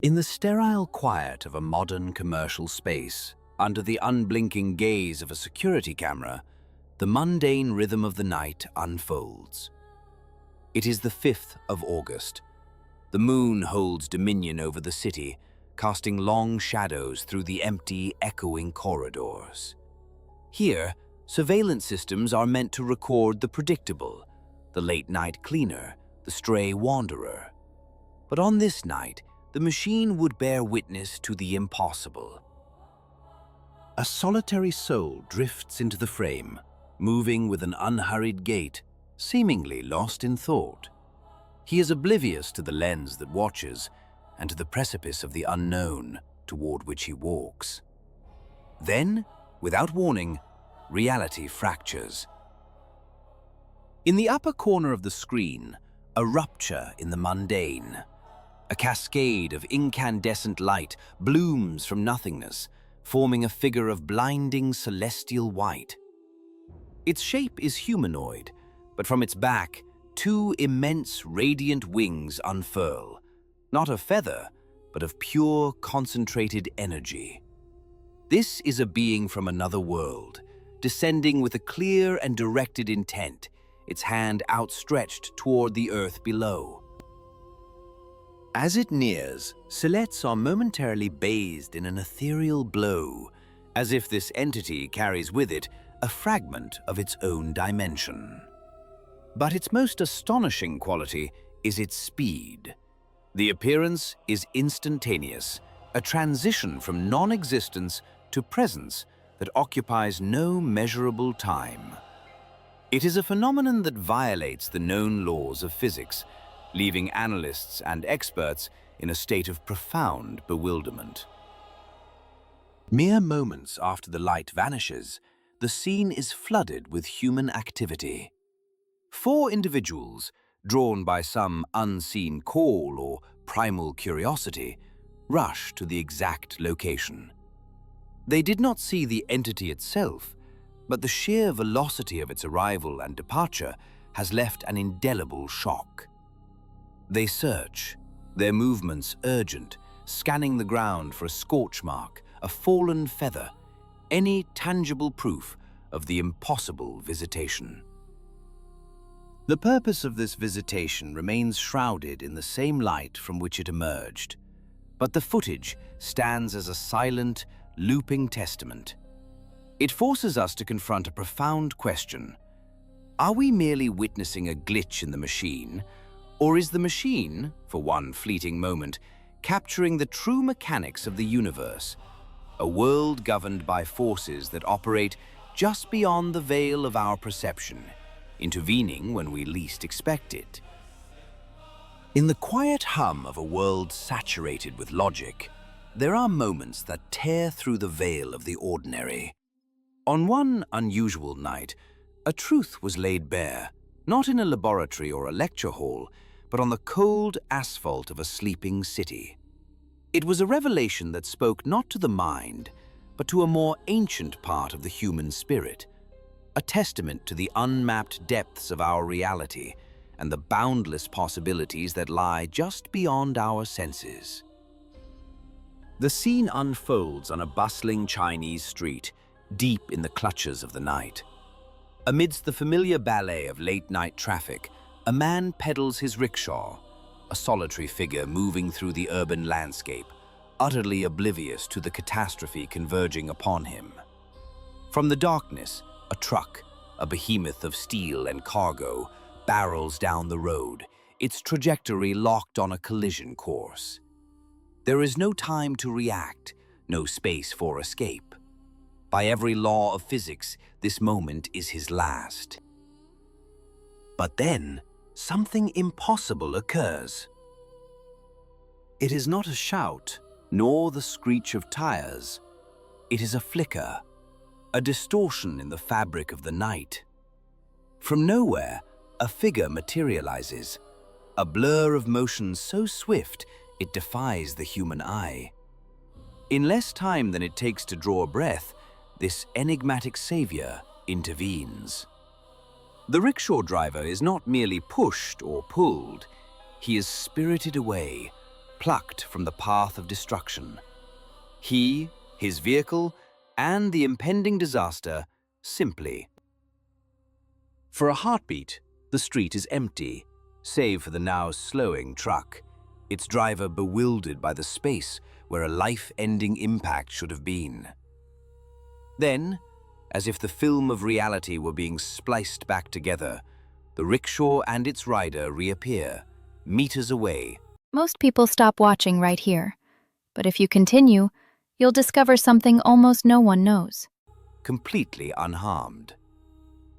In the sterile quiet of a modern commercial space, under the unblinking gaze of a security camera, the mundane rhythm of the night unfolds. It is the 5th of August. The moon holds dominion over the city, casting long shadows through the empty, echoing corridors. Here, surveillance systems are meant to record the predictable, the late-night cleaner, the stray wanderer. But on this night, the machine would bear witness to the impossible. A solitary soul drifts into the frame, moving with an unhurried gait, seemingly lost in thought. He is oblivious to the lens that watches and to the precipice of the unknown toward which he walks. Then, without warning, reality fractures. In the upper corner of the screen, a rupture in the mundane. A cascade of incandescent light blooms from nothingness, forming a figure of blinding celestial white. Its shape is humanoid, but from its back, two immense radiant wings unfurl, not of feather, but of pure, concentrated energy. This is a being from another world, descending with a clear and directed intent, its hand outstretched toward the earth below. As it nears, silhouettes are momentarily bathed in an ethereal glow, as if this entity carries with it a fragment of its own dimension. But its most astonishing quality is its speed. The appearance is instantaneous, a transition from non-existence to presence that occupies no measurable time. It is a phenomenon that violates the known laws of physics, leaving analysts and experts in a state of profound bewilderment. Mere moments after the light vanishes, the scene is flooded with human activity. 4 individuals, drawn by some unseen call or primal curiosity, rush to the exact location. They did not see the entity itself, but the sheer velocity of its arrival and departure has left an indelible shock. They search, their movements urgent, scanning the ground for a scorch mark, a fallen feather, any tangible proof of the impossible visitation. The purpose of this visitation remains shrouded in the same light from which it emerged, but the footage stands as a silent, looping testament. It forces us to confront a profound question. Are we merely witnessing a glitch in the machine, or is the machine, for one fleeting moment, capturing the true mechanics of the universe, a world governed by forces that operate just beyond the veil of our perception, intervening when we least expect it? In the quiet hum of a world saturated with logic, there are moments that tear through the veil of the ordinary. On one unusual night, a truth was laid bare, not in a laboratory or a lecture hall, but on the cold asphalt of a sleeping city. It was a revelation that spoke not to the mind, but to a more ancient part of the human spirit, a testament to the unmapped depths of our reality and the boundless possibilities that lie just beyond our senses. The scene unfolds on a bustling Chinese street, deep in the clutches of the night. Amidst the familiar ballet of late-night traffic, a man pedals his rickshaw, a solitary figure moving through the urban landscape, utterly oblivious to the catastrophe converging upon him. From the darkness, a truck, a behemoth of steel and cargo, barrels down the road, its trajectory locked on a collision course. There is no time to react, no space for escape. By every law of physics, this moment is his last. But then, something impossible occurs. It is not a shout, nor the screech of tires. It is a flicker, a distortion in the fabric of the night. From nowhere, a figure materializes, a blur of motion so swift it defies the human eye. In less time than it takes to draw a breath, this enigmatic savior intervenes. The rickshaw driver is not merely pushed or pulled, he is spirited away, plucked from the path of destruction. He, his vehicle, and the impending disaster simply. For a heartbeat, the street is empty, save for the now slowing truck, its driver bewildered by the space where a life-ending impact should have been. Then, as if the film of reality were being spliced back together, the rickshaw and its rider reappear, meters away. Most people stop watching right here, but if you continue, you'll discover something almost no one knows. Completely unharmed.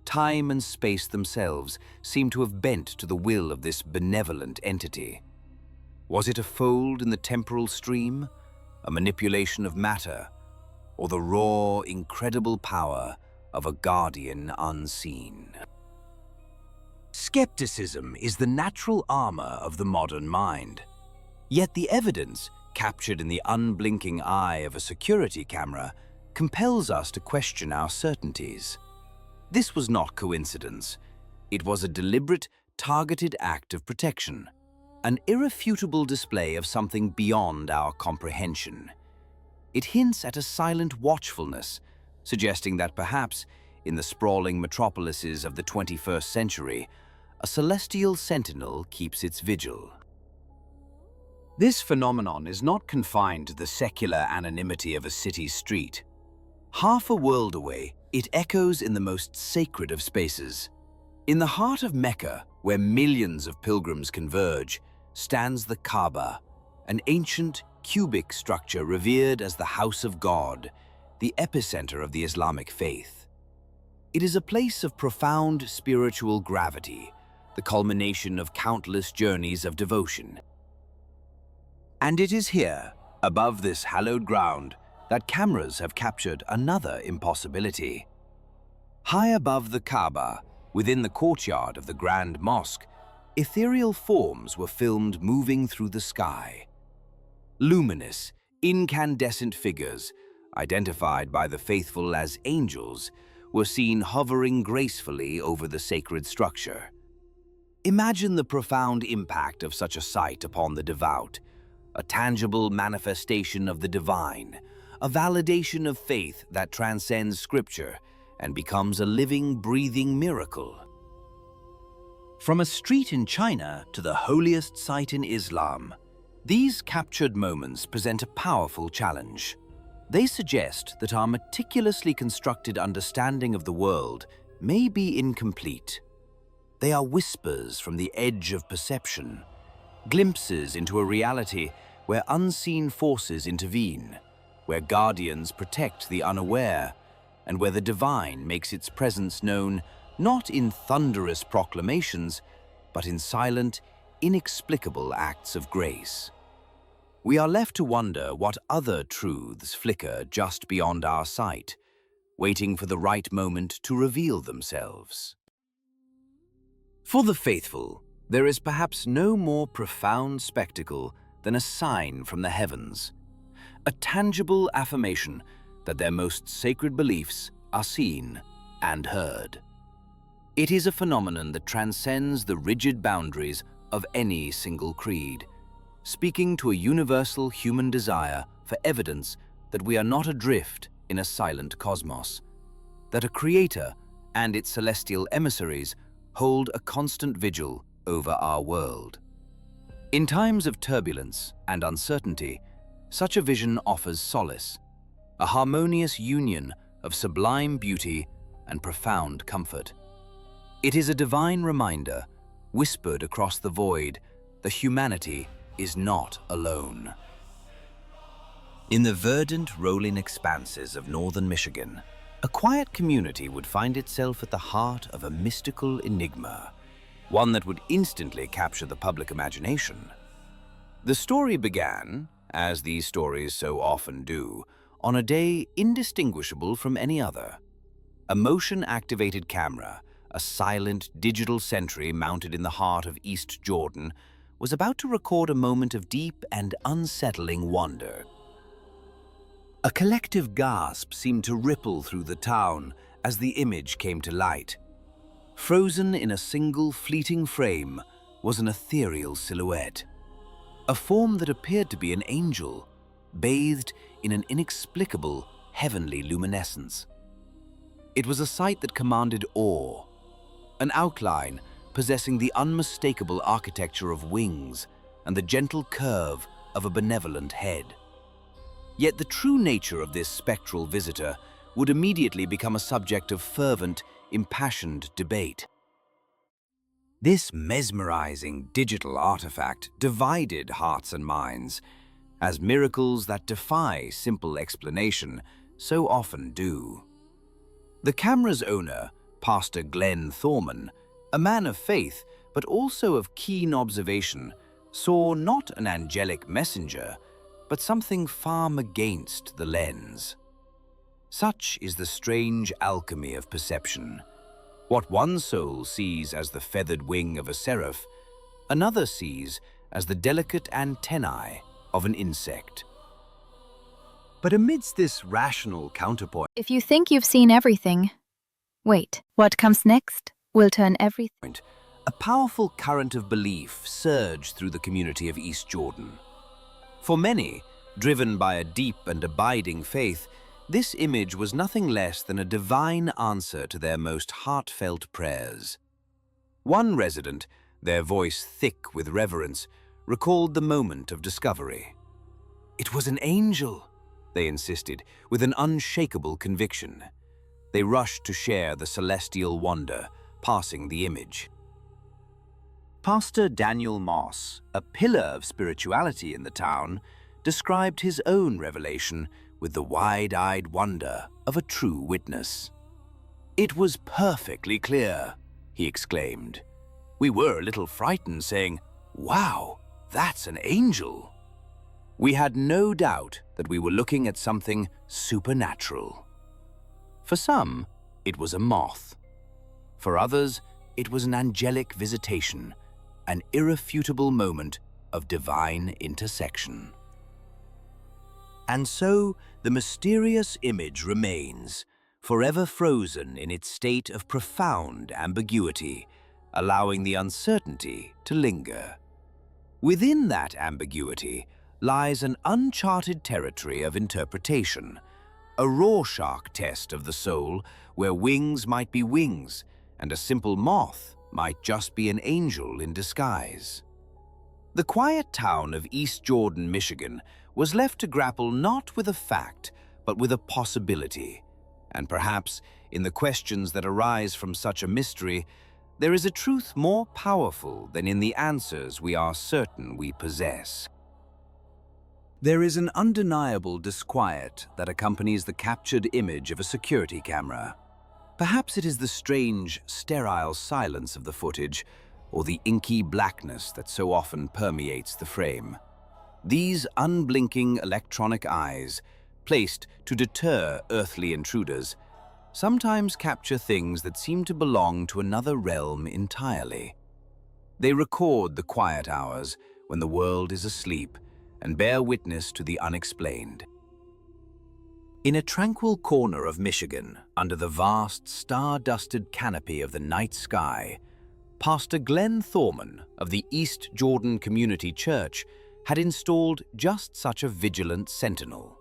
Time and space themselves seem to have bent to the will of this benevolent entity. Was it a fold in the temporal stream, a manipulation of matter, or the raw, incredible power of a guardian unseen? Skepticism is the natural armor of the modern mind. Yet the evidence, captured in the unblinking eye of a security camera, compels us to question our certainties. This was not coincidence. It was a deliberate, targeted act of protection, an irrefutable display of something beyond our comprehension. It hints at a silent watchfulness, suggesting that perhaps, in the sprawling metropolises of the 21st century, a celestial sentinel keeps its vigil. This phenomenon is not confined to the secular anonymity of a city street. Half a world away, it echoes in the most sacred of spaces. In the heart of Mecca, where millions of pilgrims converge, stands the Kaaba, an ancient, cubic structure revered as the house of God, the epicenter of the Islamic faith. It is a place of profound spiritual gravity, the culmination of countless journeys of devotion. And it is here, above this hallowed ground, that cameras have captured another impossibility. High above the Kaaba, within the courtyard of the Grand Mosque, ethereal forms were filmed moving through the sky. Luminous, incandescent figures, identified by the faithful as angels, were seen hovering gracefully over the sacred structure. Imagine the profound impact of such a sight upon the devout, a tangible manifestation of the divine, a validation of faith that transcends scripture and becomes a living, breathing miracle. From a street in China to the holiest site in Islam, these captured moments present a powerful challenge. They suggest that our meticulously constructed understanding of the world may be incomplete. They are whispers from the edge of perception, glimpses into a reality where unseen forces intervene, where guardians protect the unaware, and where the divine makes its presence known not in thunderous proclamations, but in silent, inexplicable acts of grace. We are left to wonder what other truths flicker just beyond our sight, waiting for the right moment to reveal themselves. For the faithful, there is perhaps no more profound spectacle than a sign from the heavens, a tangible affirmation that their most sacred beliefs are seen and heard. It is a phenomenon that transcends the rigid boundaries of any single creed, speaking to a universal human desire for evidence that we are not adrift in a silent cosmos, that a creator and its celestial emissaries hold a constant vigil over our world. In times of turbulence and uncertainty, such a vision offers solace, a harmonious union of sublime beauty and profound comfort. It is a divine reminder, whispered across the void, that humanity is not alone. In the verdant, rolling expanses of northern Michigan, a quiet community would find itself at the heart of a mystical enigma, one that would instantly capture the public imagination. The story began, as these stories so often do, on a day indistinguishable from any other. A motion-activated camera, a silent digital sentry mounted in the heart of East Jordan, was about to record a moment of deep and unsettling wonder. A collective gasp seemed to ripple through the town as the image came to light. Frozen in a single fleeting frame was an ethereal silhouette. a form that appeared to be an angel, bathed in an inexplicable, heavenly luminescence. It was a sight that commanded awe, an outline possessing the unmistakable architecture of wings and the gentle curve of a benevolent head. Yet the true nature of this spectral visitor would immediately become a subject of fervent, impassioned debate. This mesmerizing digital artifact divided hearts and minds, as miracles that defy simple explanation so often do. The camera's owner, Pastor Glenn Thorman, a man of faith but also of keen observation, saw not an angelic messenger, but something far against the lens. Such is the strange alchemy of perception. What one soul sees as the feathered wing of a seraph, another sees as the delicate antennae of an insect. But amidst this rational counterpoint, If you think you've seen everything, wait, what comes next will turn everything. a powerful current of belief surged through the community of East Jordan. For many, driven by a deep and abiding faith, this image was nothing less than a divine answer to their most heartfelt prayers. One resident, their voice thick with reverence, recalled the moment of discovery. "It was an angel," they insisted, with an unshakable conviction. They rushed to share the celestial wonder, passing the image. Pastor Daniel Moss, a pillar of spirituality in the town, described his own revelation with the wide-eyed wonder of a true witness. "It was perfectly clear," he exclaimed. "We were a little frightened, saying, 'Wow, that's an angel.' We had no doubt that we were looking at something supernatural." For some, it was a moth. For others, it was an angelic visitation, an irrefutable moment of divine intersection. And so, the mysterious image remains, forever frozen in its state of profound ambiguity, allowing the uncertainty to linger. Within that ambiguity lies an uncharted territory of interpretation, a Rorschach test of the soul where wings might be wings and a simple moth might just be an angel in disguise. The quiet town of East Jordan, Michigan, was left to grapple not with a fact, but with a possibility. And perhaps, in the questions that arise from such a mystery, there is a truth more powerful than in the answers we are certain we possess. There is an undeniable disquiet that accompanies the captured image of a security camera. Perhaps it is the strange, sterile silence of the footage, or the inky blackness that so often permeates the frame. These unblinking electronic eyes, placed to deter earthly intruders, sometimes capture things that seem to belong to another realm entirely. They record the quiet hours when the world is asleep and bear witness to the unexplained. In a tranquil corner of Michigan, under the vast, star-dusted canopy of the night sky, Pastor Glenn Thorman of the East Jordan Community Church had installed just such a vigilant sentinel.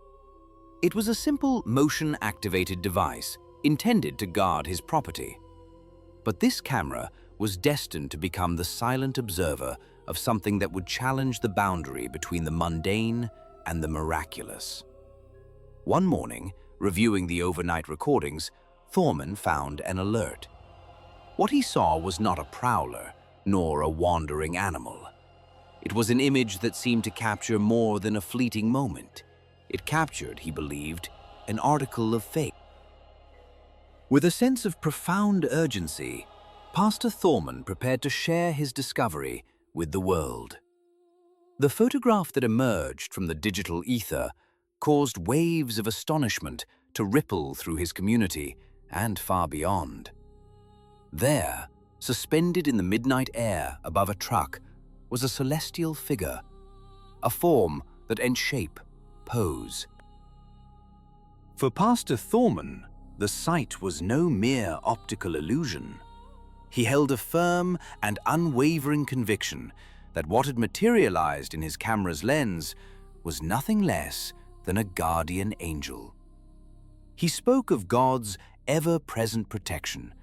It was a simple motion-activated device intended to guard his property. But this camera was destined to become the silent observer of something that would challenge the boundary between the mundane and the miraculous. One morning, reviewing the overnight recordings, Thorman found an alert. What he saw was not a prowler, nor a wandering animal. It was an image that seemed to capture more than a fleeting moment. It captured, he believed, an article of faith. With a sense of profound urgency, Pastor Thorman prepared to share his discovery with the world. The photograph that emerged from the digital ether caused waves of astonishment to ripple through his community and far beyond. There, suspended in the midnight air above a truck, was a celestial figure, a form that ent shape, pose. For Pastor Thorman, the sight was no mere optical illusion. He held a firm and unwavering conviction that what had materialized in his camera's lens was nothing less than a guardian angel. He spoke of God's ever-present protection,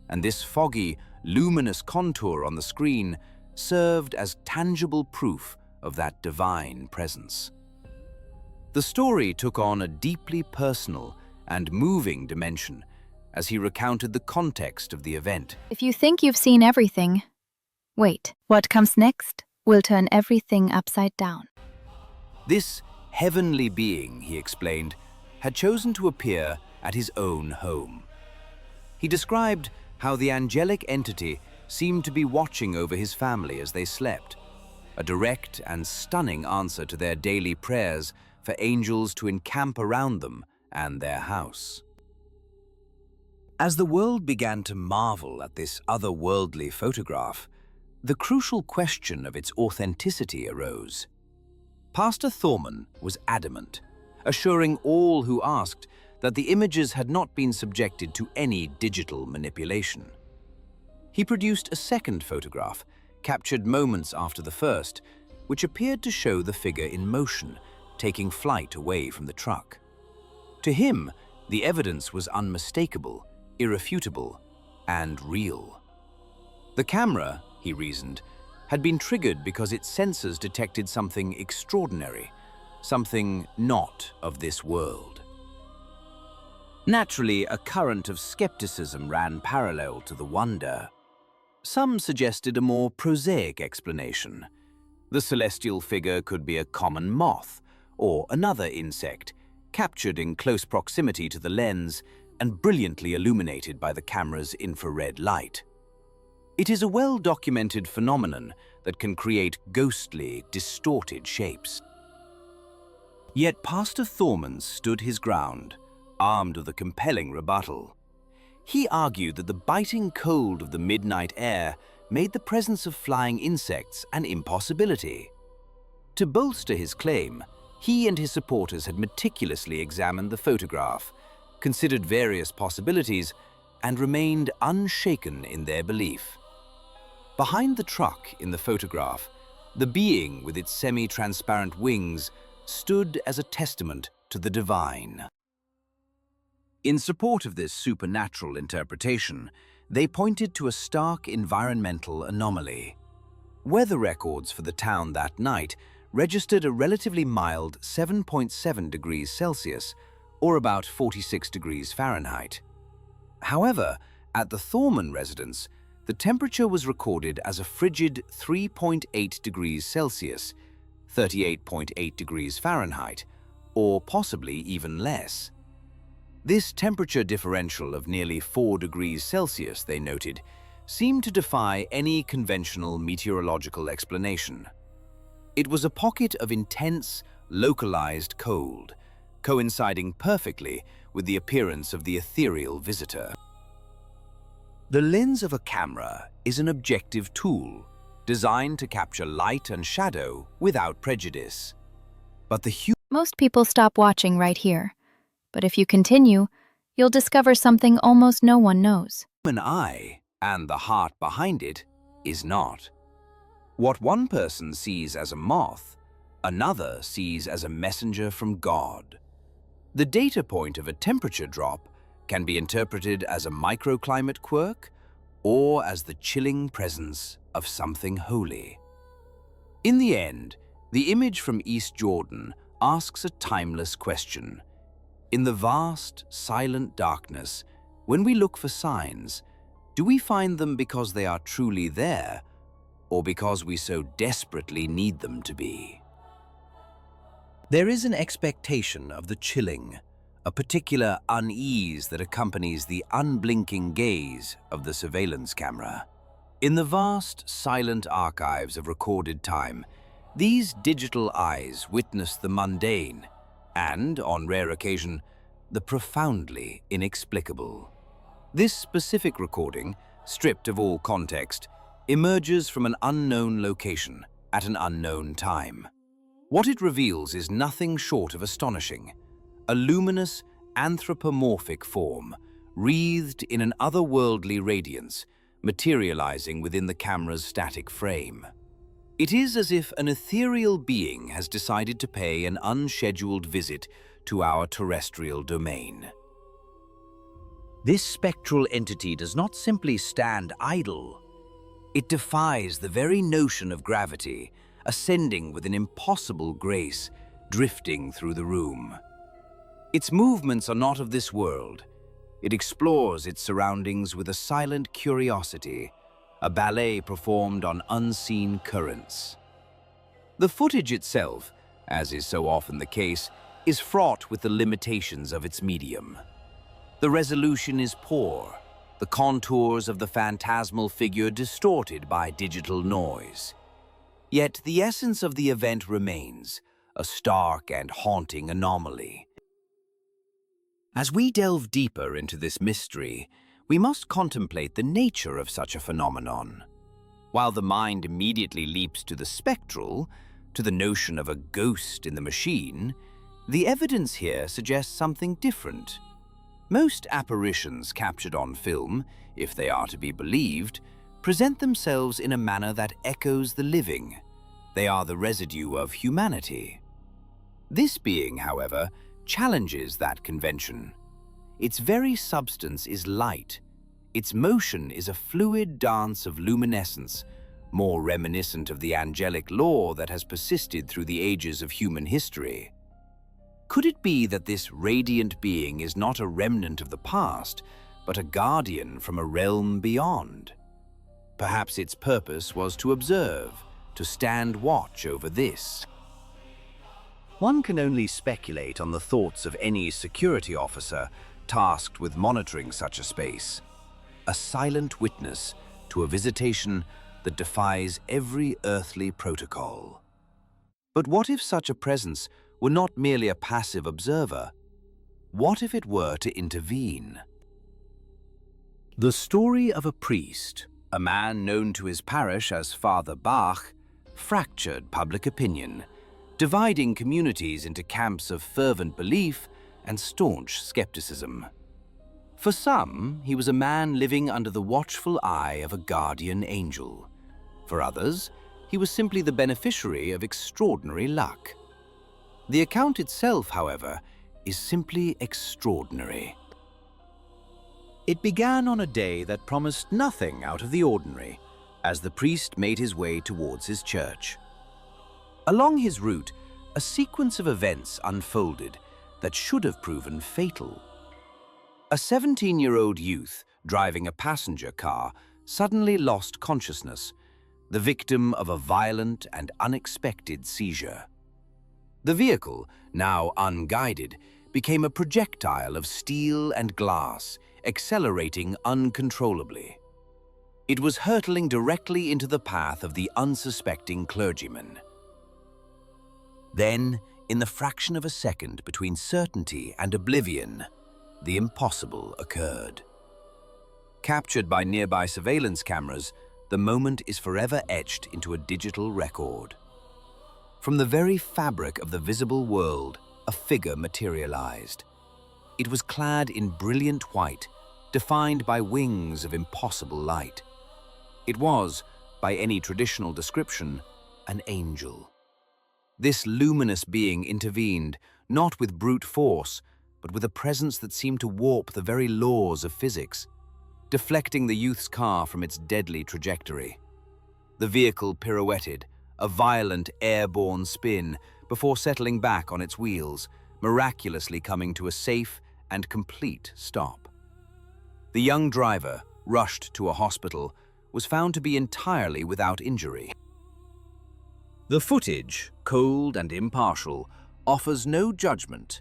and this foggy, luminous contour on the screen served as tangible proof of that divine presence. The story took on a deeply personal and moving dimension as he recounted the context of the event. If you think you've seen everything, wait, what comes next will turn everything upside down. This heavenly being, he explained, had chosen to appear at his own home. He described how the angelic entity seemed to be watching over his family as they slept, a direct and stunning answer to their daily prayers for angels to encamp around them and their house. As the world began to marvel at this otherworldly photograph, the crucial question of its authenticity arose. Pastor Thorman was adamant, assuring all who asked that the images had not been subjected to any digital manipulation. He produced a second photograph, captured moments after the first, which appeared to show the figure in motion, taking flight away from the truck. To him, the evidence was unmistakable, irrefutable, and real. The camera, he reasoned, had been triggered because its sensors detected something extraordinary, something not of this world. Naturally, a current of skepticism ran parallel to the wonder. Some suggested a more prosaic explanation. The celestial figure could be a common moth or another insect, captured in close proximity to the lens and brilliantly illuminated by the camera's infrared light. It is a well-documented phenomenon that can create ghostly, distorted shapes. Yet Pastor Thorman stood his ground, armed with a compelling rebuttal. He argued that the biting cold of the midnight air made the presence of flying insects an impossibility. To bolster his claim, he and his supporters had meticulously examined the photograph, considered various possibilities, and remained unshaken in their belief. Behind the truck in the photograph, the being with its semi-transparent wings stood as a testament to the divine. In support of this supernatural interpretation, they pointed to a stark environmental anomaly. Weather records for the town that night registered a relatively mild 7.7 degrees Celsius, or about 46 degrees Fahrenheit. However, at the Thorman residence, the temperature was recorded as a frigid 3.8 degrees Celsius, 38.8 degrees Fahrenheit, or possibly even less. This temperature differential of nearly 4 degrees Celsius, they noted, seemed to defy any conventional meteorological explanation. It was a pocket of intense, localized cold, coinciding perfectly with the appearance of the ethereal visitor. The lens of a camera is an objective tool designed to capture light and shadow without prejudice. But Most people stop watching right here, but if you continue, you'll discover something almost no one knows. human eye, and the heart behind it, is not. What one person sees as a moth, another sees as a messenger from God. The data point of a temperature drop can be interpreted as a microclimate quirk or as the chilling presence of something holy. In the end, the image from East Jordan asks a timeless question. In the vast, silent darkness, when we look for signs, do we find them because they are truly there, or because we so desperately need them to be? There is an expectation of the chilling, a particular unease that accompanies the unblinking gaze of the surveillance camera. In the vast, silent archives of recorded time, these digital eyes witness the mundane and, on rare occasion, the profoundly inexplicable. This specific recording, stripped of all context, emerges from an unknown location at an unknown time. What it reveals is nothing short of astonishing: a luminous, anthropomorphic form, wreathed in an otherworldly radiance, materializing within the camera's static frame. It is as if an ethereal being has decided to pay an unscheduled visit to our terrestrial domain. This spectral entity does not simply stand idle. It defies the very notion of gravity, ascending with an impossible grace, drifting through the room. Its movements are not of this world. It explores its surroundings with a silent curiosity, a ballet performed on unseen currents. The footage itself, as is so often the case, is fraught with the limitations of its medium. The resolution is poor, the contours of the phantasmal figure distorted by digital noise. Yet the essence of the event remains, a stark and haunting anomaly. As we delve deeper into this mystery, we must contemplate the nature of such a phenomenon. While the mind immediately leaps to the spectral, to the notion of a ghost in the machine, the evidence here suggests something different. Most apparitions captured on film, if they are to be believed, present themselves in a manner that echoes the living. They are the residue of humanity. This being, however, challenges that convention. Its very substance is light. Its motion is a fluid dance of luminescence, more reminiscent of the angelic lore that has persisted through the ages of human history. Could it be that this radiant being is not a remnant of the past, but a guardian from a realm beyond? Perhaps its purpose was to observe, to stand watch over this. One can only speculate on the thoughts of any security officer tasked with monitoring such a space, a silent witness to a visitation that defies every earthly protocol. But what if such a presence were not merely a passive observer? What if it were to intervene? The story of a priest, a man known to his parish as Father Bach, fractured public opinion, dividing communities into camps of fervent belief and staunch skepticism. For some, he was a man living under the watchful eye of a guardian angel. For others, he was simply the beneficiary of extraordinary luck. The account itself, however, is simply extraordinary. It began on a day that promised nothing out of the ordinary, as the priest made his way towards his church. Along his route, a sequence of events unfolded that should have proven fatal. A 17-year-old youth driving a passenger car suddenly lost consciousness, the victim of a violent and unexpected seizure. The vehicle, now unguided, became a projectile of steel and glass, accelerating uncontrollably. It was hurtling directly into the path of the unsuspecting clergyman. Then, in the fraction of a second between certainty and oblivion, the impossible occurred. Captured by nearby surveillance cameras, the moment is forever etched into a digital record. From the very fabric of the visible world, a figure materialized. It was clad in brilliant white, defined by wings of impossible light. It was, by any traditional description, an angel. This luminous being intervened, not with brute force, but with a presence that seemed to warp the very laws of physics, deflecting the youth's car from its deadly trajectory. The vehicle pirouetted, a violent airborne spin, before settling back on its wheels, miraculously coming to a safe and complete stop. The young driver, rushed to a hospital, was found to be entirely without injury. The footage, cold and impartial, offers no judgment.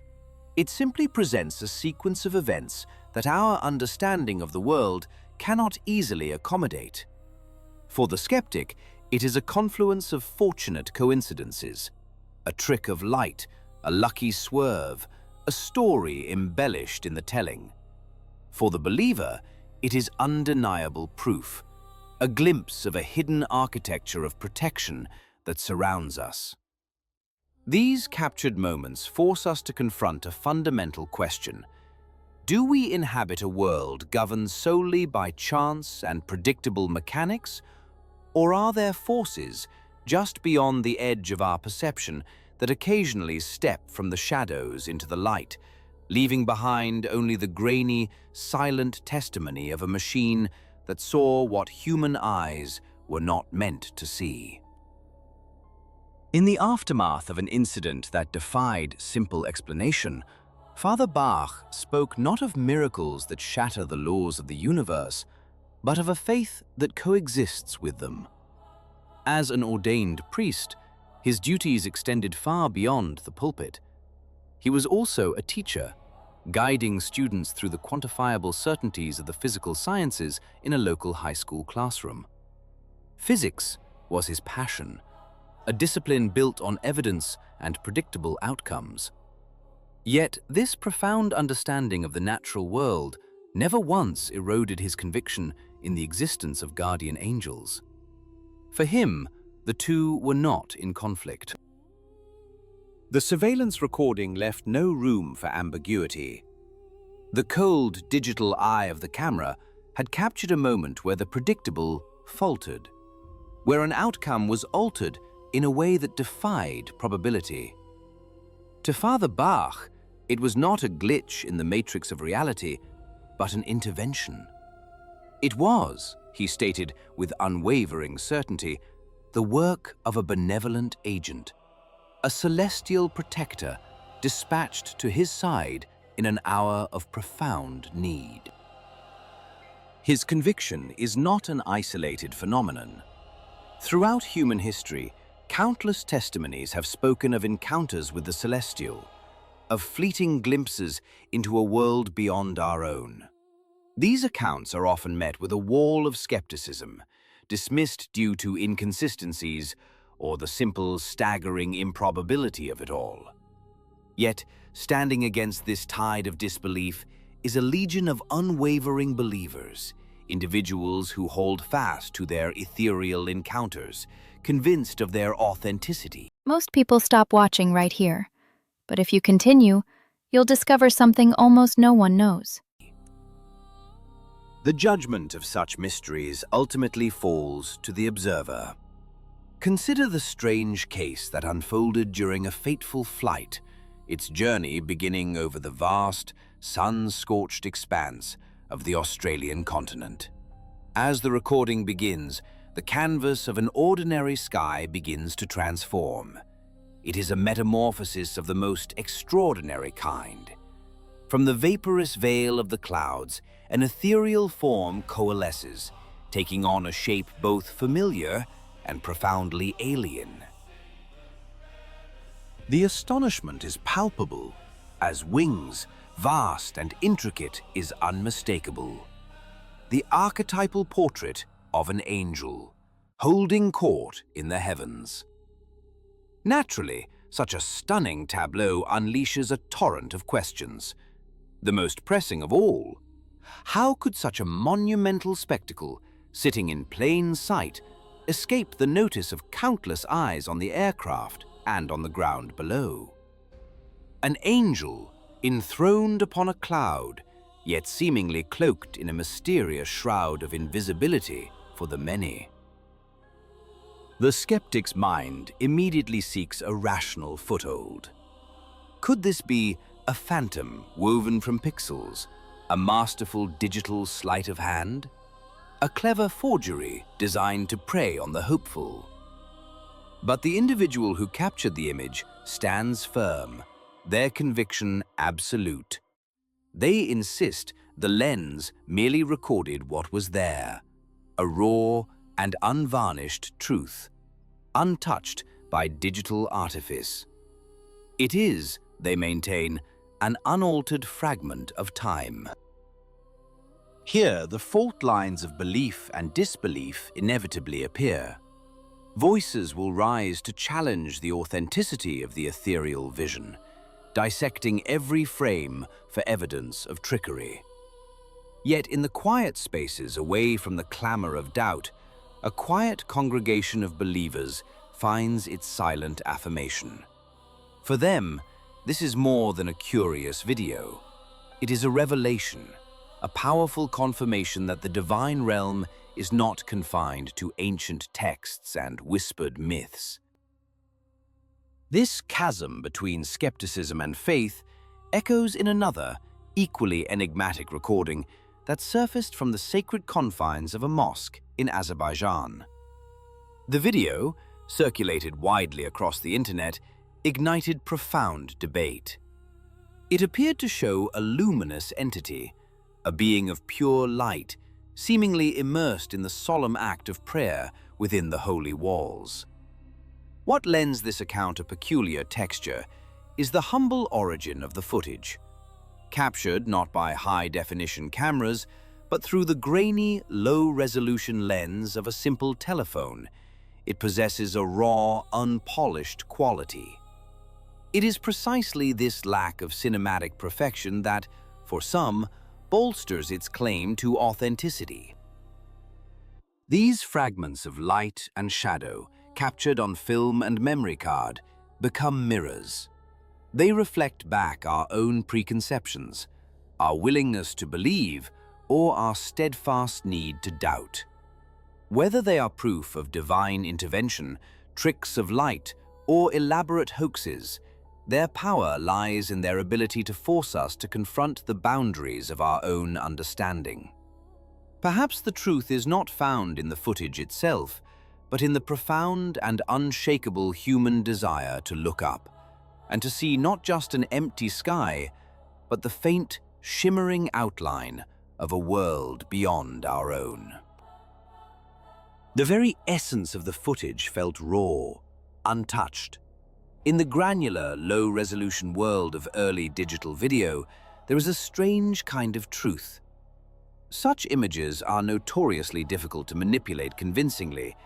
It simply presents a sequence of events that our understanding of the world cannot easily accommodate. For the skeptic, it is a confluence of fortunate coincidences, a trick of light, a lucky swerve, a story embellished in the telling. For the believer, it is undeniable proof, a glimpse of a hidden architecture of protection that surrounds us. These captured moments force us to confront a fundamental question. Do we inhabit a world governed solely by chance and predictable mechanics, or are there forces just beyond the edge of our perception that occasionally step from the shadows into the light, leaving behind only the grainy, silent testimony of a machine that saw what human eyes were not meant to see. In the aftermath of an incident that defied simple explanation, Father Bach spoke not of miracles that shatter the laws of the universe, but of a faith that coexists with them. As an ordained priest, his duties extended far beyond the pulpit. He was also a teacher, guiding students through the quantifiable certainties of the physical sciences in a local high school classroom. Physics was his passion, a discipline built on evidence and predictable outcomes. Yet this profound understanding of the natural world never once eroded his conviction in the existence of guardian angels. For him, the two were not in conflict. The surveillance recording left no room for ambiguity. The cold digital eye of the camera had captured a moment where the predictable faltered, where an outcome was altered in a way that defied probability. To Father Bach, it was not a glitch in the matrix of reality, but an intervention. It was, he stated with unwavering certainty, the work of a benevolent agent, a celestial protector dispatched to his side in an hour of profound need. His conviction is not an isolated phenomenon. Throughout human history, countless testimonies have spoken of encounters with the celestial, of fleeting glimpses into a world beyond our own. These accounts are often met with a wall of skepticism, dismissed due to inconsistencies or the simple, staggering improbability of it all. Yet, standing against this tide of disbelief is a legion of unwavering believers, individuals who hold fast to their ethereal encounters, convinced of their authenticity. Most people stop watching right here, but if you continue, you'll discover something almost no one knows. The judgment of such mysteries ultimately falls to the observer. Consider the strange case that unfolded during a fateful flight, its journey beginning over the vast, sun-scorched expanse of the Australian continent. As the recording begins, the canvas of an ordinary sky begins to transform. It is a metamorphosis of the most extraordinary kind. From the vaporous veil of the clouds, an ethereal form coalesces, taking on a shape both familiar and profoundly alien. The astonishment is palpable, as wings, vast and intricate, is unmistakable. The archetypal portrait of an angel, holding court in the heavens. Naturally, such a stunning tableau unleashes a torrent of questions. The most pressing of all, how could such a monumental spectacle, sitting in plain sight, escape the notice of countless eyes on the aircraft and on the ground below? An angel, enthroned upon a cloud, yet seemingly cloaked in a mysterious shroud of invisibility for the many. The skeptic's mind immediately seeks a rational foothold. Could this be a phantom woven from pixels, a masterful digital sleight of hand? A clever forgery designed to prey on the hopeful? But the individual who captured the image stands firm, their conviction absolute. They insist the lens merely recorded what was there, a raw and unvarnished truth, untouched by digital artifice. It is, they maintain, an unaltered fragment of time. Here, the fault lines of belief and disbelief inevitably appear. Voices will rise to challenge the authenticity of the ethereal vision, dissecting every frame for evidence of trickery. Yet in the quiet spaces away from the clamor of doubt, a quiet congregation of believers finds its silent affirmation. For them, this is more than a curious video. It is a revelation, a powerful confirmation that the divine realm is not confined to ancient texts and whispered myths. This chasm between skepticism and faith echoes in another, equally enigmatic recording that surfaced from the sacred confines of a mosque in Azerbaijan. The video, circulated widely across the internet, ignited profound debate. It appeared to show a luminous entity, a being of pure light, seemingly immersed in the solemn act of prayer within the holy walls. What lends this account a peculiar texture is the humble origin of the footage. Captured not by high-definition cameras, but through the grainy, low-resolution lens of a simple telephone, it possesses a raw, unpolished quality. It is precisely this lack of cinematic perfection that, for some, bolsters its claim to authenticity. These fragments of light and shadow, captured on film and memory card, become mirrors. They reflect back our own preconceptions, our willingness to believe, or our steadfast need to doubt. Whether they are proof of divine intervention, tricks of light, or elaborate hoaxes, their power lies in their ability to force us to confront the boundaries of our own understanding. Perhaps the truth is not found in the footage itself, but in the profound and unshakable human desire to look up, and to see not just an empty sky, but the faint, shimmering outline of a world beyond our own. The very essence of the footage felt raw, untouched. In the granular, low-resolution world of early digital video, there is a strange kind of truth. Such images are notoriously difficult to manipulate convincingly,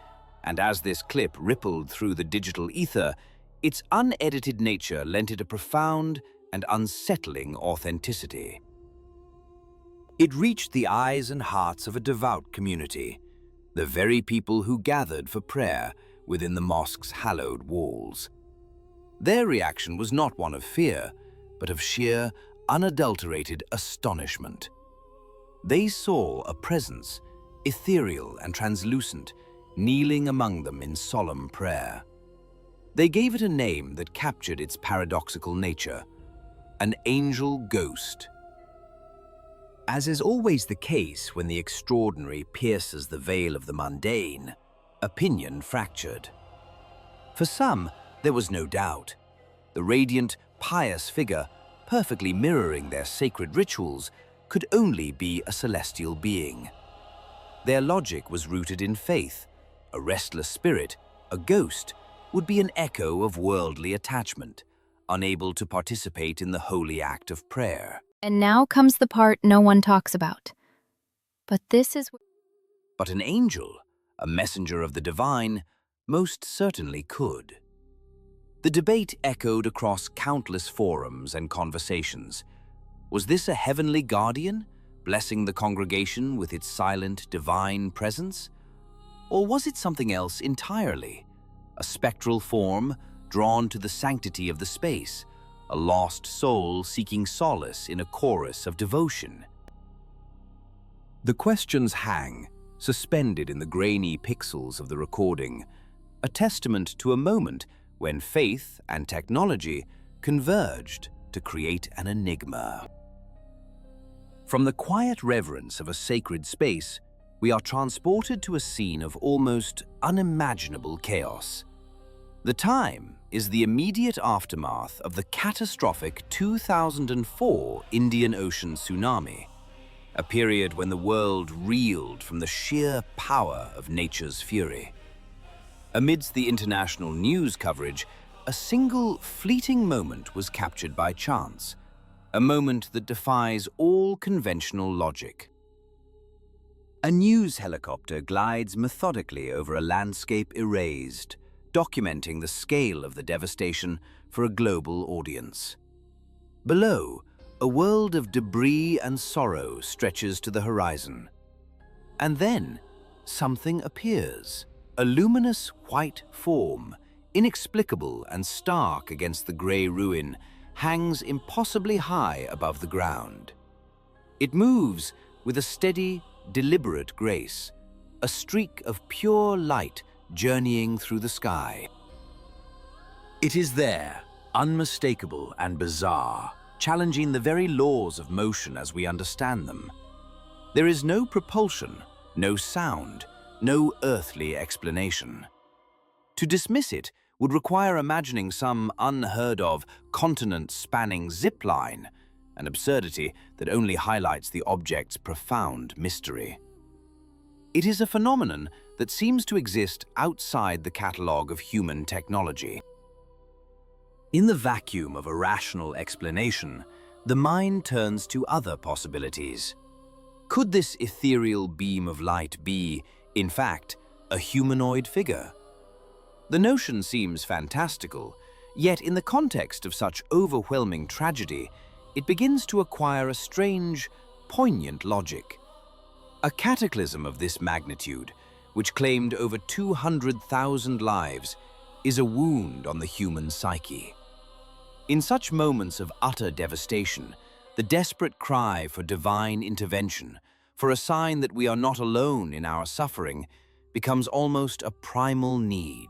and as this clip rippled through the digital ether, its unedited nature lent it a profound and unsettling authenticity. It reached the eyes and hearts of a devout community, the very people who gathered for prayer within the mosque's hallowed walls. Their reaction was not one of fear, but of sheer, unadulterated astonishment. They saw a presence, ethereal and translucent, kneeling among them in solemn prayer. They gave it a name that captured its paradoxical nature: an angel ghost. As is always the case when the extraordinary pierces the veil of the mundane, opinion fractured. For some, there was no doubt. The radiant, pious figure, perfectly mirroring their sacred rituals, could only be a celestial being. Their logic was rooted in faith. A restless spirit, a ghost, would be an echo of worldly attachment, unable to participate in the holy act of prayer. And now comes the part no one talks about. But an angel, a messenger of the divine, most certainly could. The debate echoed across countless forums and conversations. Was this a heavenly guardian, blessing the congregation with its silent, divine presence? Or was it something else entirely? A spectral form drawn to the sanctity of the space, a lost soul seeking solace in a chorus of devotion? The questions hang, suspended in the grainy pixels of the recording, a testament to a moment when faith and technology converged to create an enigma. From the quiet reverence of a sacred space, we are transported to a scene of almost unimaginable chaos. The time is the immediate aftermath of the catastrophic 2004 Indian Ocean tsunami, a period when the world reeled from the sheer power of nature's fury. Amidst the international news coverage, a single fleeting moment was captured by chance, a moment that defies all conventional logic. A news helicopter glides methodically over a landscape erased, documenting the scale of the devastation for a global audience. Below, a world of debris and sorrow stretches to the horizon. And then, something appears. A luminous white form, inexplicable and stark against the grey ruin, hangs impossibly high above the ground. It moves with a steady, deliberate grace, a streak of pure light journeying through the sky. It is there, unmistakable and bizarre, challenging the very laws of motion as we understand them. There is no propulsion, no sound, no earthly explanation. To dismiss it would require imagining some unheard-of, continent-spanning zipline, an absurdity that only highlights the object's profound mystery. It is a phenomenon that seems to exist outside the catalogue of human technology. In the vacuum of a rational explanation, the mind turns to other possibilities. Could this ethereal beam of light be, in fact, a humanoid figure? The notion seems fantastical, yet in the context of such overwhelming tragedy, it begins to acquire a strange, poignant logic. A cataclysm of this magnitude, which claimed over 200,000 lives, is a wound on the human psyche. In such moments of utter devastation, the desperate cry for divine intervention, for a sign that we are not alone in our suffering, becomes almost a primal need.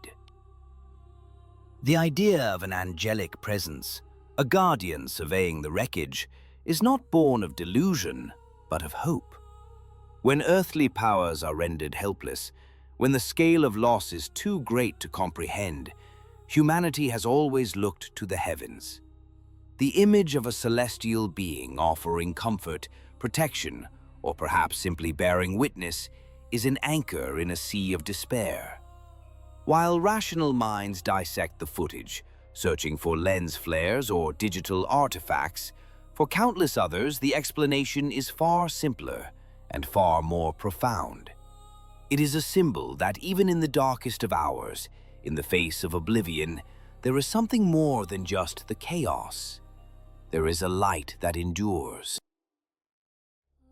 The idea of an angelic presence, a guardian surveying the wreckage, is not born of delusion, but of hope. When earthly powers are rendered helpless, when the scale of loss is too great to comprehend, humanity has always looked to the heavens. The image of a celestial being offering comfort, protection, or perhaps simply bearing witness is an anchor in a sea of despair. While rational minds dissect the footage, searching for lens flares or digital artifacts, for countless others the explanation is far simpler and far more profound. It is a symbol that even in the darkest of hours, in the face of oblivion, there is something more than just the chaos. There is a light that endures.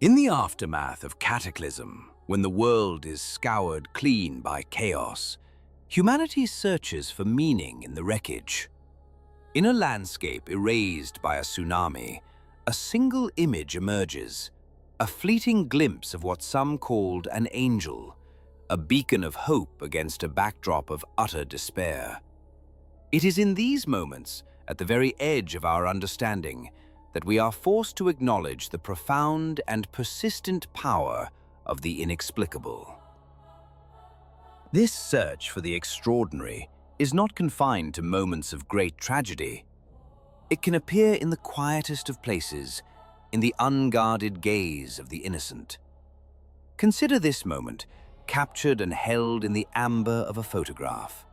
In the aftermath of cataclysm, when the world is scoured clean by chaos, humanity searches for meaning in the wreckage. In a landscape erased by a tsunami, a single image emerges, a fleeting glimpse of what some called an angel, a beacon of hope against a backdrop of utter despair. It is in these moments, at the very edge of our understanding, that we are forced to acknowledge the profound and persistent power of the inexplicable. This search for the extraordinary is not confined to moments of great tragedy. It can appear in the quietest of places, in the unguarded gaze of the innocent. Consider this moment, captured and held in the amber of a photograph.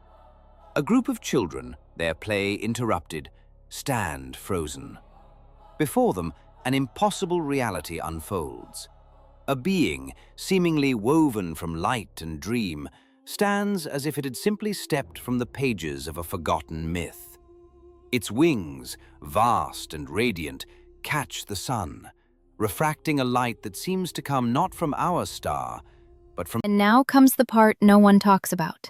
A group of children, their play interrupted, stand frozen. Before them, an impossible reality unfolds. A being, seemingly woven from light and dream, stands as if it had simply stepped from the pages of a forgotten myth. Its wings, vast and radiant, catch the sun, refracting a light that seems to come not from our star, but from... And now comes the part no one talks about.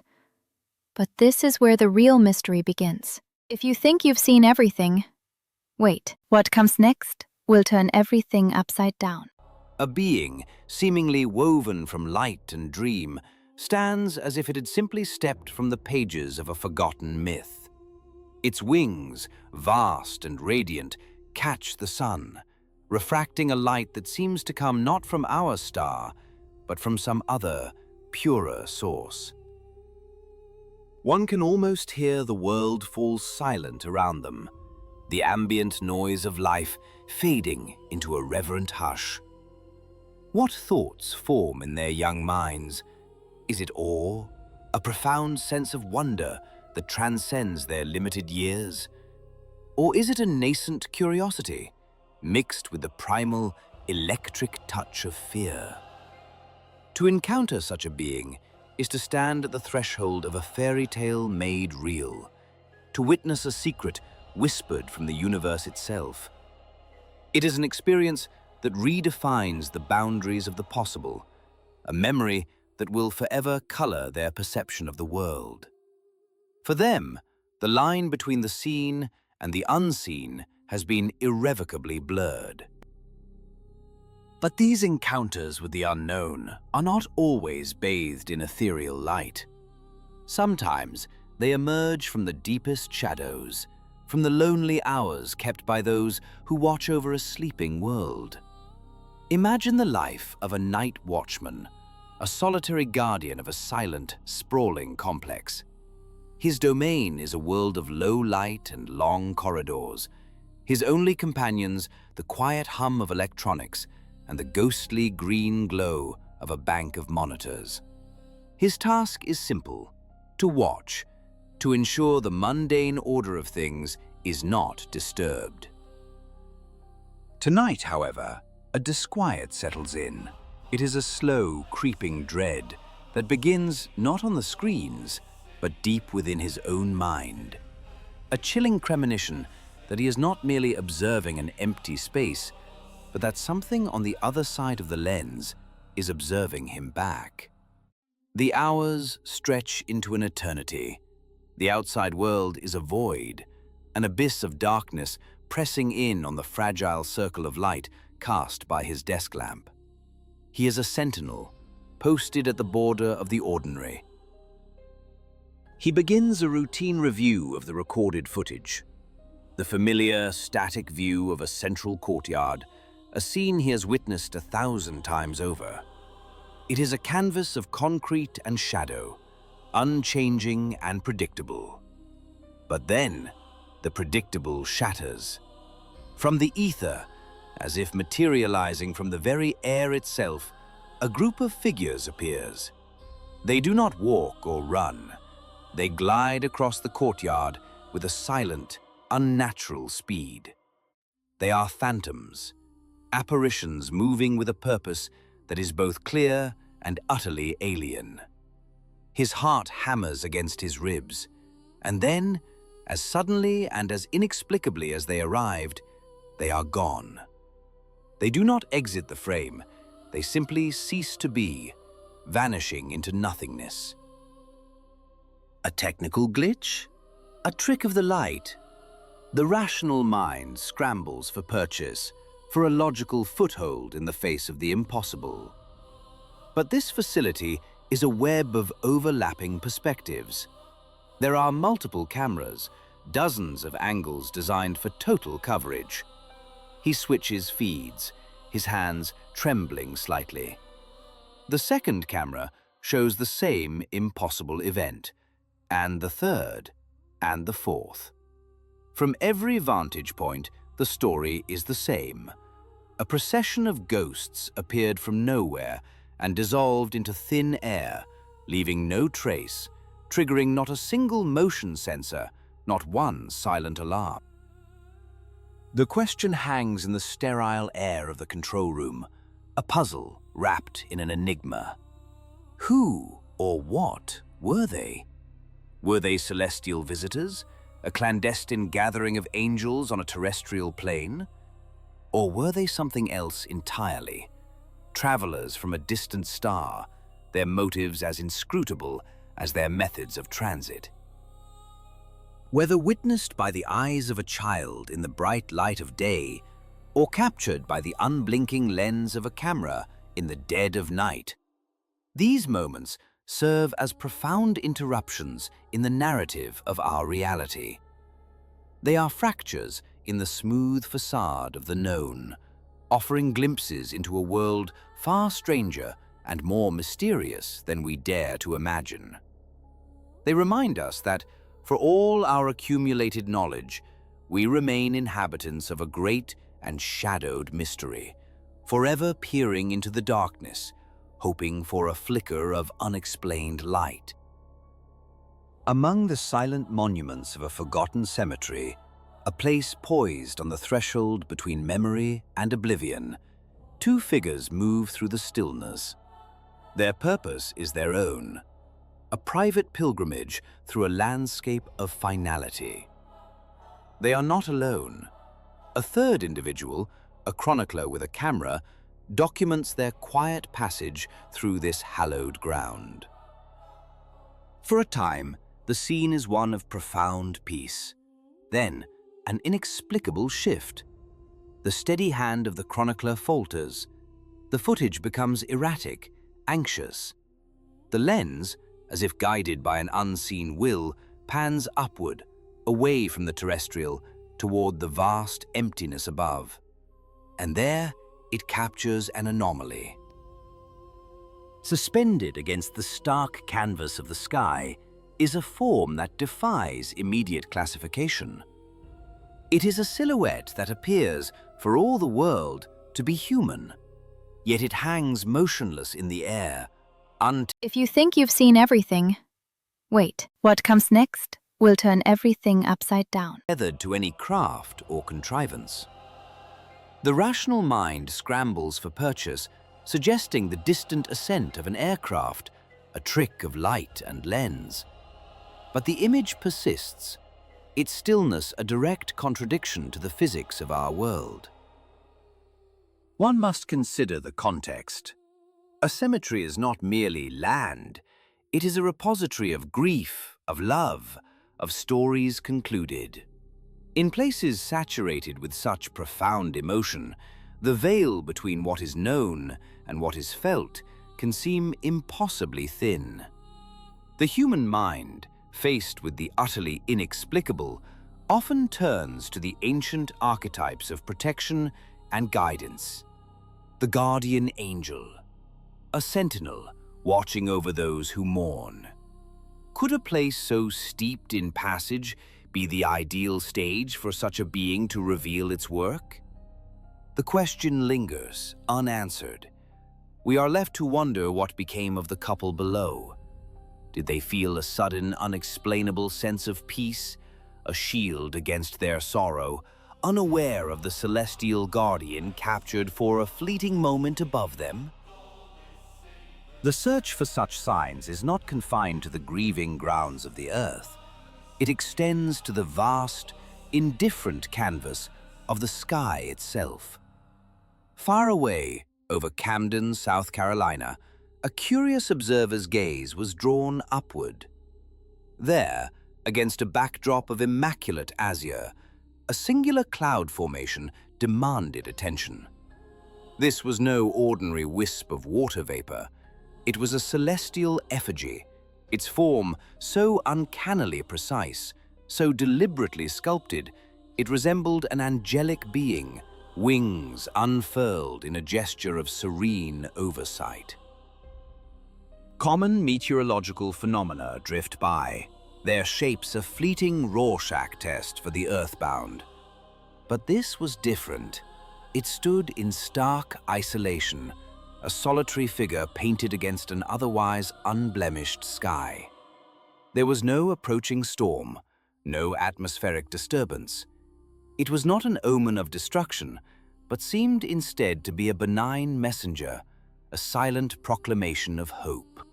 But this is where the real mystery begins. If you think you've seen everything, wait. What comes next will turn everything upside down. A being, seemingly woven from light and dream, stands as if it had simply stepped from the pages of a forgotten myth. Its wings, vast and radiant, catch the sun, refracting a light that seems to come not from our star, but from some other, purer source. One can almost hear the world fall silent around them, the ambient noise of life fading into a reverent hush. What thoughts form in their young minds? Is it awe, a profound sense of wonder that transcends their limited years? Or is it a nascent curiosity, mixed with the primal, electric touch of fear? To encounter such a being is to stand at the threshold of a fairy tale made real, to witness a secret whispered from the universe itself. It is an experience that redefines the boundaries of the possible, a memory that will forever color their perception of the world. For them, the line between the seen and the unseen has been irrevocably blurred. But these encounters with the unknown are not always bathed in ethereal light. Sometimes they emerge from the deepest shadows, from the lonely hours kept by those who watch over a sleeping world. Imagine the life of a night watchman, a solitary guardian of a silent, sprawling complex. His domain is a world of low light and long corridors. His only companions, the quiet hum of electronics and the ghostly green glow of a bank of monitors. His task is simple: to watch, to ensure the mundane order of things is not disturbed. Tonight, however, a disquiet settles in. It is a slow, creeping dread that begins not on the screens, but deep within his own mind. A chilling premonition that he is not merely observing an empty space, but that something on the other side of the lens is observing him back. The hours stretch into an eternity. The outside world is a void, an abyss of darkness pressing in on the fragile circle of light cast by his desk lamp. He is a sentinel, posted at the border of the ordinary. He begins a routine review of the recorded footage. The familiar, static view of a central courtyard, a scene he has witnessed 1,000 times over. It is a canvas of concrete and shadow, unchanging and predictable. But then, the predictable shatters. From the ether, as if materializing from the very air itself, a group of figures appears. They do not walk or run. They glide across the courtyard with a silent, unnatural speed. They are phantoms, apparitions moving with a purpose that is both clear and utterly alien. His heart hammers against his ribs, and then, as suddenly and as inexplicably as they arrived, they are gone. They do not exit the frame, they simply cease to be, vanishing into nothingness. A technical glitch? A trick of the light? The rational mind scrambles for purchase, for a logical foothold in the face of the impossible. But this facility is a web of overlapping perspectives. There are multiple cameras, dozens of angles designed for total coverage. He switches feeds, his hands trembling slightly. The second camera shows the same impossible event, and the third, and the fourth. From every vantage point, the story is the same. A procession of ghosts appeared from nowhere and dissolved into thin air, leaving no trace, triggering not a single motion sensor, not one silent alarm. The question hangs in the sterile air of the control room, a puzzle wrapped in an enigma. Who or what were they? Were they celestial visitors, a clandestine gathering of angels on a terrestrial plane? Or were they something else entirely? Travelers from a distant star, their motives as inscrutable as their methods of transit. Whether witnessed by the eyes of a child in the bright light of day, or captured by the unblinking lens of a camera in the dead of night, these moments serve as profound interruptions in the narrative of our reality. They are fractures in the smooth facade of the known, offering glimpses into a world far stranger and more mysterious than we dare to imagine. They remind us that, for all our accumulated knowledge, we remain inhabitants of a great and shadowed mystery, forever peering into the darkness, hoping for a flicker of unexplained light. Among the silent monuments of a forgotten cemetery, a place poised on the threshold between memory and oblivion, two figures move through the stillness. Their purpose is their own, a private pilgrimage through a landscape of finality. They are not alone. A third individual, a chronicler with a camera, documents their quiet passage through this hallowed ground. For a time, the scene is one of profound peace. Then, an inexplicable shift. The steady hand of the chronicler falters, The footage becomes erratic, anxious. The lens, as if guided by an unseen will, pans upward, away from the terrestrial, toward the vast emptiness above. And there, it captures an anomaly. Suspended against the stark canvas of the sky is a form that defies immediate classification. It is a silhouette that appears, for all the world, to be human, yet it hangs motionless in the air, If you think you've seen everything, wait, what comes next will turn everything upside down. untethered to any craft or contrivance. The rational mind scrambles for purchase, suggesting the distant ascent of an aircraft, a trick of light and lens. But the image persists, its stillness a direct contradiction to the physics of our world. One must consider the context. A cemetery is not merely land, it is a repository of grief, of love, of stories concluded. In places saturated with such profound emotion, the veil between what is known and what is felt can seem impossibly thin. The human mind, faced with the utterly inexplicable, often turns to the ancient archetypes of protection and guidance. The guardian angel, a sentinel watching over those who mourn. Could a place so steeped in passage be the ideal stage for such a being to reveal its work? The question lingers, unanswered. We are left to wonder what became of the couple below. Did they feel a sudden, unexplainable sense of peace, a shield against their sorrow, unaware of the celestial guardian captured for a fleeting moment above them? The search for such signs is not confined to the grieving grounds of the earth. It extends to the vast, indifferent canvas of the sky itself. Far away, over Camden, South Carolina, a curious observer's gaze was drawn upward. There, against a backdrop of immaculate azure, a singular cloud formation demanded attention. This was no ordinary wisp of water vapor. It was a celestial effigy, its form so uncannily precise, so deliberately sculpted, it resembled an angelic being, wings unfurled in a gesture of serene oversight. Common meteorological phenomena drift by, their shapes a fleeting Rorschach test for the earthbound. But this was different. It stood in stark isolation, a solitary figure painted against an otherwise unblemished sky. There was no approaching storm, no atmospheric disturbance. It was not an omen of destruction, but seemed instead to be a benign messenger, a silent proclamation of hope.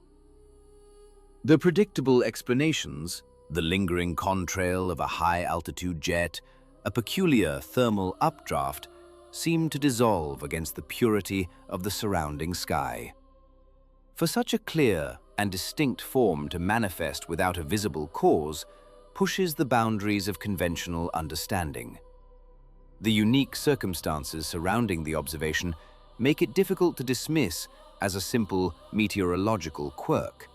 The predictable explanations, the lingering contrail of a high-altitude jet, a peculiar thermal updraft, seemed to dissolve against the purity of the surrounding sky. For such a clear and distinct form to manifest without a visible cause pushes the boundaries of conventional understanding. The unique circumstances surrounding the observation make it difficult to dismiss as a simple meteorological quirk.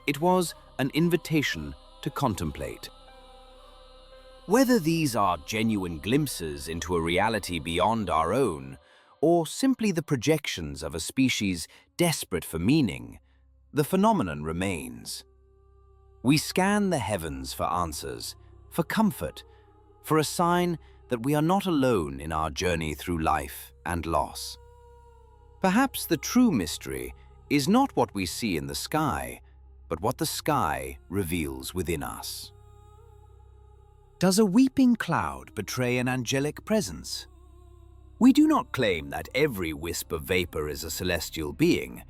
It was an invitation to contemplate. Whether these are genuine glimpses into a reality beyond our own, or simply the projections of a species desperate for meaning, the phenomenon remains. We scan the heavens for answers, for comfort, for a sign that we are not alone in our journey through life and loss. Perhaps the true mystery is not what we see in the sky, but what the sky reveals within us. Does a weeping cloud betray an angelic presence? We do not claim that every wisp of vapor is a celestial being,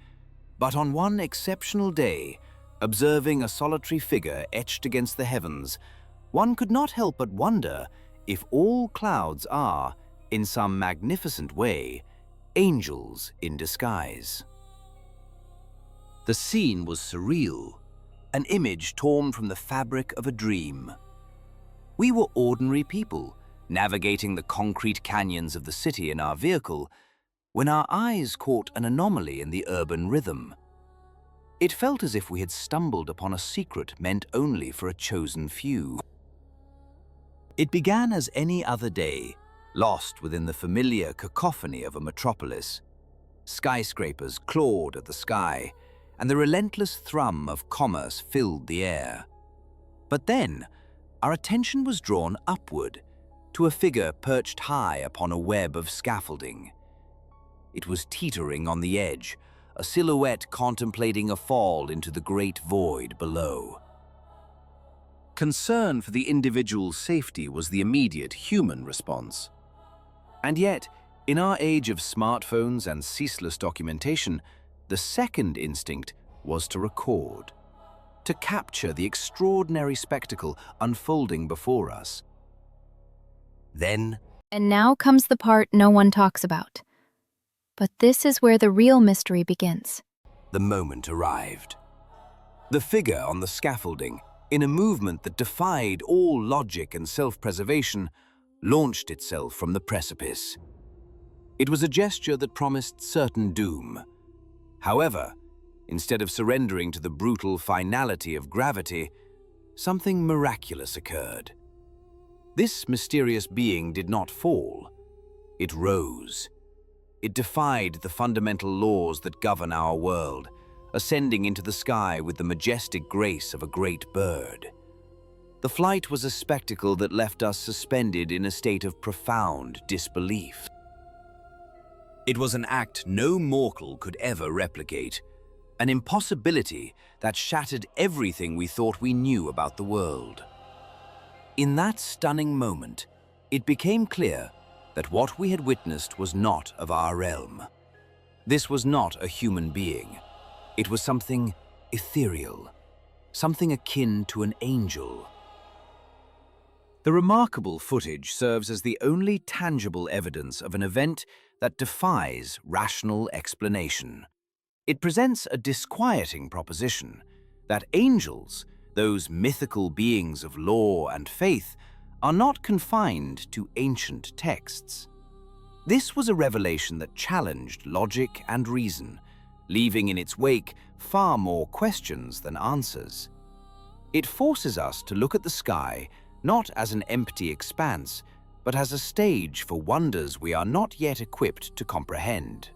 but on one exceptional day, observing a solitary figure etched against the heavens, one could not help but wonder if all clouds are, in some magnificent way, angels in disguise. The scene was surreal, an image torn from the fabric of a dream. We were ordinary people, navigating the concrete canyons of the city in our vehicle, when our eyes caught an anomaly in the urban rhythm. It felt as if we had stumbled upon a secret meant only for a chosen few. It began as any other day, lost within the familiar cacophony of a metropolis. Skyscrapers clawed at the sky, and the relentless thrum of commerce filled the air. But then, our attention was drawn upward, to a figure perched high upon a web of scaffolding. It was teetering on the edge, a silhouette contemplating a fall into the great void below. Concern for the individual's safety was the immediate human response. And yet, in our age of smartphones and ceaseless documentation, the second instinct was to record, to capture the extraordinary spectacle unfolding before us. Then, And now comes the part no one talks about. But this is where the real mystery begins. the moment arrived. The figure on the scaffolding, in a movement that defied all logic and self-preservation, launched itself from the precipice. It was a gesture that promised certain doom. However, instead of surrendering to the brutal finality of gravity, something miraculous occurred. This mysterious being did not fall. It rose. It defied the fundamental laws that govern our world, ascending into the sky with the majestic grace of a great bird. The flight was a spectacle that left us suspended in a state of profound disbelief. It was an act no mortal could ever replicate, an impossibility that shattered everything we thought we knew about the world. In that stunning moment, it became clear that what we had witnessed was not of our realm. This was not a human being. It was something ethereal, something akin to an angel. The remarkable footage serves as the only tangible evidence of an event that defies rational explanation. It presents a disquieting proposition that angels, those mythical beings of law and faith, are not confined to ancient texts. This was a revelation that challenged logic and reason, leaving in its wake far more questions than answers. It forces us to look at the sky not as an empty expanse, but as a stage for wonders we are not yet equipped to comprehend.